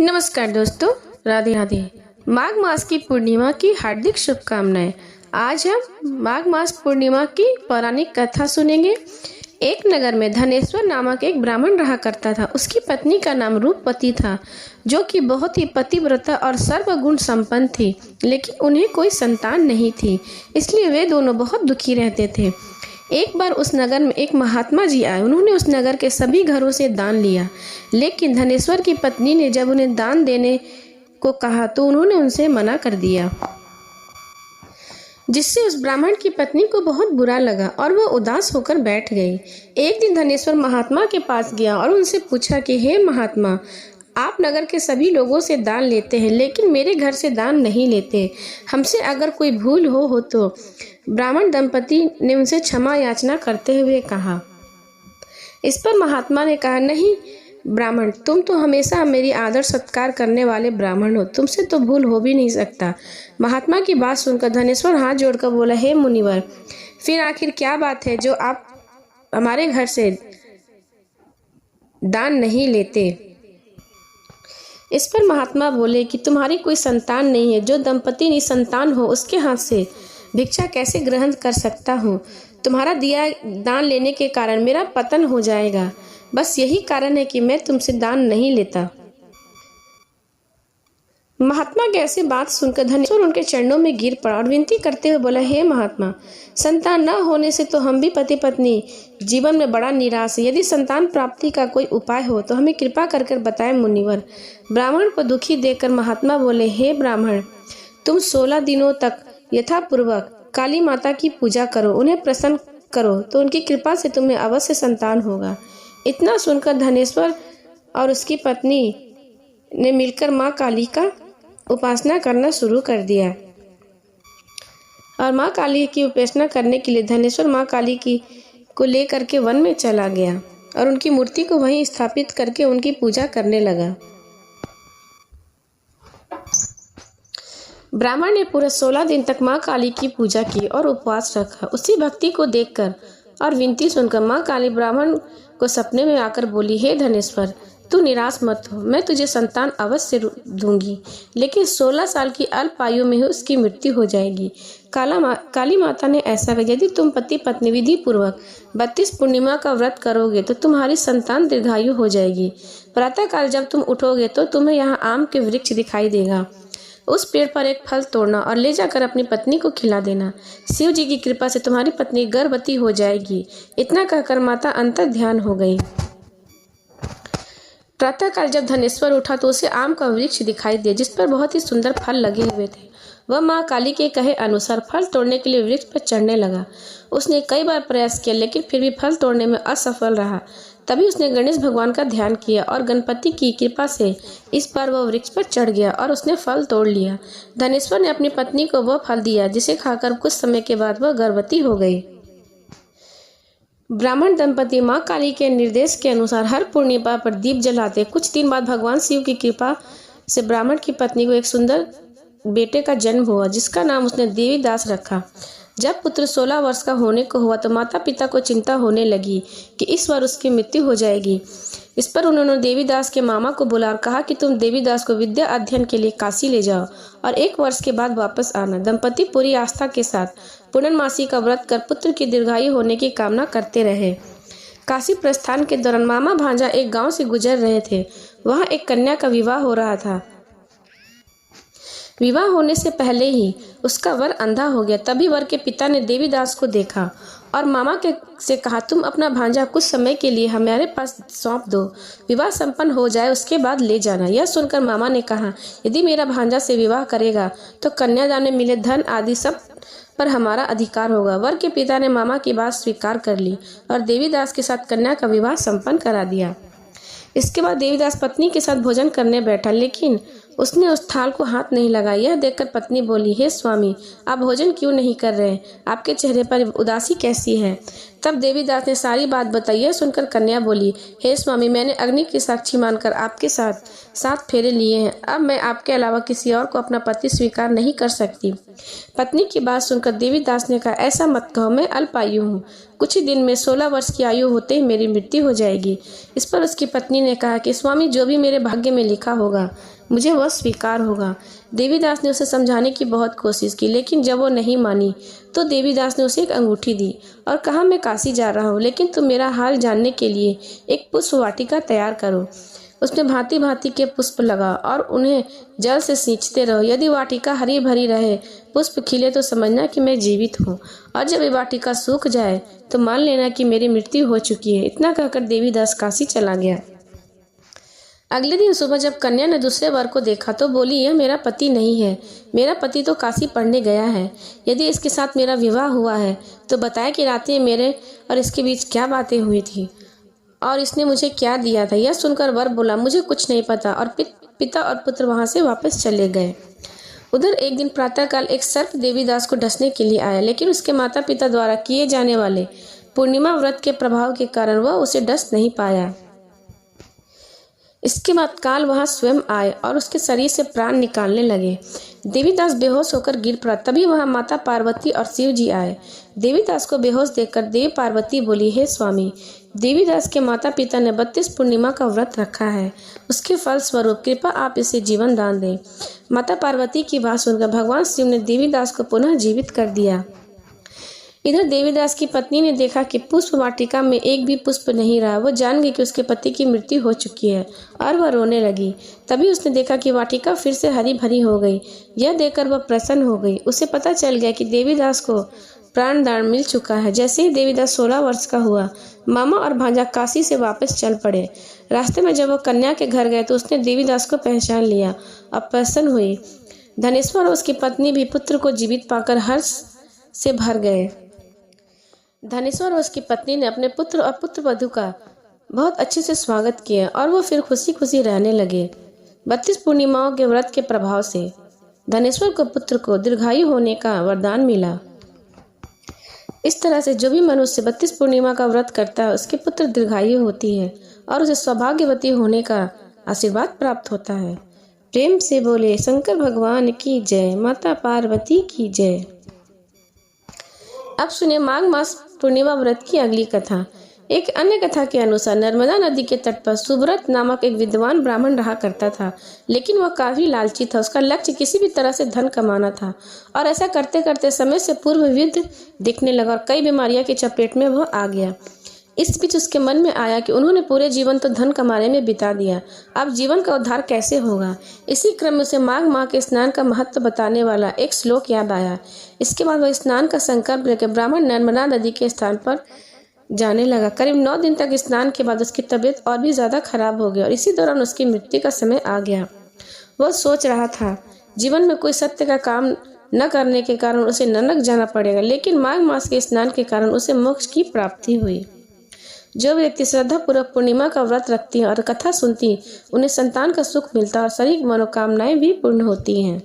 नमस्कार दोस्तों, राधे राधे। माघ मास की पूर्णिमा की हार्दिक शुभकामनाएं। आज हम माघ मास पूर्णिमा की पौराणिक कथा सुनेंगे। एक नगर में धनेश्वर नामक एक ब्राह्मण रहा करता था। उसकी पत्नी का नाम रूपवती था, जो कि बहुत ही पतिव्रता और सर्वगुण संपन्न थी, लेकिन उन्हें कोई संतान नहीं थी। इसलिए वे दोनों बहुत दुखी रहते थे। एक बार उस नगर में एक महात्मा जी आए। उन्होंने उस नगर के सभी घरों से दान लिया, लेकिन धनेश्वर की पत्नी ने जब उन्हें दान देने को कहा तो उन्होंने उनसे मना कर दिया, जिससे उस ब्राह्मण की पत्नी को बहुत बुरा लगा और वह उदास होकर बैठ गई। एक दिन धनेश्वर महात्मा के पास गया और उनसे पूछा कि हे महात्मा, आप नगर के सभी लोगों से दान लेते हैं, लेकिन मेरे घर से दान नहीं लेते। हमसे अगर कोई भूल हो तो। ब्राह्मण दंपति ने उनसे क्षमा याचना करते हुए कहा। इस पर महात्मा ने कहा, नहीं ब्राह्मण, तुम तो हमेशा मेरी आदर सत्कार करने वाले ब्राह्मण हो, तुमसे तो भूल हो भी नहीं सकता। महात्मा की बात सुनकर धनेश्वर हाथ जोड़कर बोला, हे मुनिवर, फिर आखिर क्या बात है जो आप हमारे घर से दान नहीं लेते? इस पर महात्मा बोले कि तुम्हारी कोई संतान नहीं है। जो दंपति निसंतान हो उसके हाथ से भिक्षा कैसे ग्रहण कर सकता हूँ? तुम्हारा दिया दान लेने के कारण मेरा पतन हो जाएगा। बस यही कारण है कि मैं तुमसे दान नहीं लेता। महात्मा की ऐसी बात सुनकर धनेश्वर उनके चरणों में गिर पड़ा और विनती करते हुए बोला, हे महात्मा, संतान न होने से तो हम भी पति पत्नी जीवन में बड़ा निराश है। यदि संतान प्राप्ति का कोई उपाय हो तो हमें कृपा कर बताएं मुनिवर। ब्राह्मण को दुखी देखकर महात्मा बोले, हे ब्राह्मण, तुम 16 दिनों तक यथापूर्वक काली माता की पूजा करो, उन्हें प्रसन्न करो, तो उनकी कृपा से तुम्हें अवश्य संतान होगा। इतना सुनकर धनेश्वर और उसकी पत्नी ने मिलकर माँ काली का उपासना करना शुरू कर दिया। और माँ काली की उपासना करने के लिए धनेश्वर माँ काली की को लेकर के वन में चला गया और उनकी मूर्ति को वहीं स्थापित करके उनकी पूजा करने लगा। ब्राह्मण ने पूरे 16 दिन तक माँ काली की पूजा की और उपवास रखा। उसी भक्ति को देखकर और विनती सुनकर माँ काली ब्राह्मण को सपने में आकर बोली, हे धनेश्वर, तू निराश मत हो, मैं तुझे संतान अवश्य दूंगी, लेकिन 16 साल की अल्प आयु में ही उसकी मृत्यु हो जाएगी। काली माता ने ऐसा कहा, यदि तुम पति पत्नी विधि पूर्वक 32 पूर्णिमा का व्रत करोगे तो तुम्हारी संतान दीर्घायु हो जाएगी। प्रातःकाल जब तुम उठोगे तो तुम्हें यहाँ आम के वृक्ष दिखाई देगा। उस पेड़ पर एक फल तोड़ना और ले जाकर अपनी पत्नी को खिला देना। शिव जी की कृपा से तुम्हारी पत्नी गर्भवती हो जाएगी। इतना कहकर माता अंतर ध्यान हो गई। प्रातःकाल जब धनेश्वर उठा तो उसे आम का वृक्ष दिखाई दिया, जिस पर बहुत ही सुंदर फल लगे हुए थे। वह माँ काली के कहे अनुसार फल तोड़ने के लिए वृक्ष पर चढ़ने लगा। उसने कई बार प्रयास किया, लेकिन फिर भी फल तोड़ने में असफल रहा। तभी उसने गणेश भगवान का ध्यान किया और गणपति की कृपा से इस बार वह वृक्ष पर चढ़ गया और उसने फल तोड़ लिया। धनेश्वर ने अपनी पत्नी को वह फल दिया, जिसे खाकर कुछ समय के बाद वह गर्भवती हो गई। ब्राह्मण दंपति माँ काली के निर्देश के अनुसार हर पूर्णिमा पर दीप जलाते। कुछ दिन बाद भगवान शिव की कृपा से ब्राह्मण की पत्नी को एक सुंदर बेटे का जन्म हुआ, जिसका नाम उसने देवीदास रखा। जब पुत्र 16 वर्ष का होने को हुआ तो माता पिता को चिंता होने लगी कि इस बार उसकी मृत्यु हो जाएगी। इस पर उन्होंने देवीदास के मामा को बुला और कहा कि तुम देवीदास को विद्या अध्ययन के लिए काशी ले जाओ और 1 वर्ष के बाद वापस आना। दंपति पूरी आस्था के साथ पूर्णमासी का व्रत कर पुत्र की दीर्घायु होने की कामना करते रहे। काशी प्रस्थान के दौरान मामा भांजा एक गांव से गुजर रहे थे। वहां एक कन्या का विवाह हो रहा था। विवाह होने से पहले ही उसका वर अंधा हो गया। तभी वर के पिता ने देवीदास को देखा और मामा से कहा, तुम अपना भांजा कुछ समय के लिए हमारे पास सौंप दो, विवाह संपन्न हो जाए उसके बाद ले जाना। यह सुनकर मामा ने कहा, यदि मेरा भांजा से विवाह करेगा तो कन्यादान में मिले धन आदि सब पर हमारा अधिकार होगा। वर के पिता ने मामा की बात स्वीकार कर ली और देवीदास के साथ कन्या का विवाह संपन्न करा दिया। इसके बाद देवीदास पत्नी के साथ भोजन करने बैठा, लेकिन उसने उस थाल को हाथ नहीं लगाया। यह देखकर पत्नी बोली, हे स्वामी, आप भोजन क्यों नहीं कर रहे? आपके चेहरे पर उदासी कैसी है? तब देवीदास ने सारी बात बताई। यह सुनकर कन्या बोली, हे स्वामी, मैंने अग्नि की साक्षी मानकर आपके साथ 7 फेरे लिए हैं। अब मैं आपके अलावा किसी और को अपना पति स्वीकार नहीं कर सकती। पत्नी की बात सुनकर देवीदास ने कहा, ऐसा मत कहो, मैं अल्पायु हूँ। कुछ ही दिन में 16 वर्ष की आयु होते ही मेरी मृत्यु हो जाएगी। इस पर उसकी पत्नी ने कहा कि स्वामी, जो भी मेरे भाग्य में लिखा होगा मुझे वह स्वीकार होगा। देवीदास ने उसे समझाने की बहुत कोशिश की, लेकिन जब वो नहीं मानी तो देवीदास ने उसे एक अंगूठी दी और कहा, मैं काशी जा रहा हूँ, लेकिन तुम मेरा हाल जानने के लिए एक पुष्प वाटिका तैयार करो। उसमें भांति भांति के पुष्प लगा और उन्हें जल से सींचते रहो। यदि वाटिका हरी भरी रहे, पुष्प खिले, तो समझना कि मैं जीवित हूँ, और जब ये वाटिका सूख जाए तो मान लेना कि मेरी मृत्यु हो चुकी है। इतना कहकर देवीदास काशी चला गया। अगले दिन सुबह जब कन्या ने दूसरे वर को देखा तो बोली, यह मेरा पति नहीं है, मेरा पति तो काशी पढ़ने गया है। यदि इसके साथ मेरा विवाह हुआ है तो बताया कि रातें मेरे और इसके बीच क्या बातें हुई थी और इसने मुझे क्या दिया था। यह सुनकर वर बोला, मुझे कुछ नहीं पता, और पिता और पुत्र वहां से वापस चले गए। उधर एक दिन प्रातःकाल एक सर्प देवीदास को डसने के लिए आया, लेकिन उसके माता पिता द्वारा किए जाने वाले पूर्णिमा व्रत के प्रभाव के कारण वह उसे डस नहीं पाया। इसके बाद काल वहां स्वयं आए और उसके शरीर से प्राण निकालने लगे। देवीदास बेहोश होकर गिर पड़ा। तभी वहां माता पार्वती और शिव जी आए। देवीदास को बेहोश देखकर देवी पार्वती बोली, हे स्वामी, देवीदास के माता पिता ने 32 पूर्णिमा का व्रत रखा है, उसके फल स्वरूप कृपा आप इसे जीवन दान दें। माता पार्वती की बात सुनकर भगवान शिव ने देवीदास को पुनः जीवित कर दिया। इधर देवीदास की पत्नी ने देखा कि पुष्प वाटिका में एक भी पुष्प नहीं रहा। वो जान गई कि उसके पति की मृत्यु हो चुकी है और वह रोने लगी। तभी उसने देखा कि वाटिका फिर से हरी भरी हो गई। यह देखकर वह प्रसन्न हो गई। उसे पता चल गया कि देवीदास को प्राणदान मिल चुका है। जैसे ही देवीदास 16 वर्ष का हुआ, मामा और भांजा काशी से वापस चल पड़े। रास्ते में जब वो कन्या के घर गए तो उसने देवीदास को पहचान लिया और प्रसन्न हुई। धनेश्वर और उसकी पत्नी भी पुत्र को जीवित पाकर हर्ष से भर गए। धनेश्वर और उसकी पत्नी ने अपने पुत्र और पुत्रवधू का बहुत अच्छे से स्वागत किया और वो फिर खुशी खुशी रहने लगे। 32 पूर्णिमाओं के व्रत के प्रभाव से धनेश्वर को पुत्र को दीर्घायु होने का वरदान मिला। इस तरह से जो भी मनुष्य 32 पूर्णिमा का व्रत करता है उसके पुत्र दीर्घायु होती है और उसे सौभाग्यवती होने का आशीर्वाद प्राप्त होता है। प्रेम से बोले शंकर भगवान की जय, माता पार्वती की जय। अब सुने माघ मास पूर्णिमा व्रत की अगली कथा। एक अन्य कथा के अनुसार नर्मदा नदी के तट पर सुब्रत नामक एक विद्वान ब्राह्मण रहा करता था, लेकिन वह काफी लालची था। उसका लक्ष्य किसी भी तरह से धन कमाना था और ऐसा करते करते समय से पूर्व वृद्ध दिखने लगा और कई बीमारियों की चपेट में वह आ गया। इस बीच उसके मन में आया कि उन्होंने पूरे जीवन तो धन कमाने में बिता दिया, अब जीवन का उद्धार कैसे होगा। इसी क्रम में उसे माघ माह के स्नान का महत्व बताने वाला एक श्लोक याद आया। इसके बाद वह स्नान का संकल्प लेकर ब्राह्मण नर्मदा नदी के स्थान पर जाने लगा। करीब 9 दिन तक स्नान के बाद उसकी तबीयत और भी ज्यादा खराब हो गई और इसी दौरान उसकी मृत्यु का समय आ गया। वह सोच रहा था जीवन में कोई सत्य का काम न करने के कारण उसे नरक जाना पड़ेगा, लेकिन माघ मास के स्नान के कारण उसे मोक्ष की प्राप्ति हुई। जो व्यक्ति श्रद्धा पूर्वक पूर्णिमा का व्रत रखती है और कथा सुनती, उन्हें संतान का सुख मिलता और शरीर मनोकामनाएं भी पूर्ण होती हैं।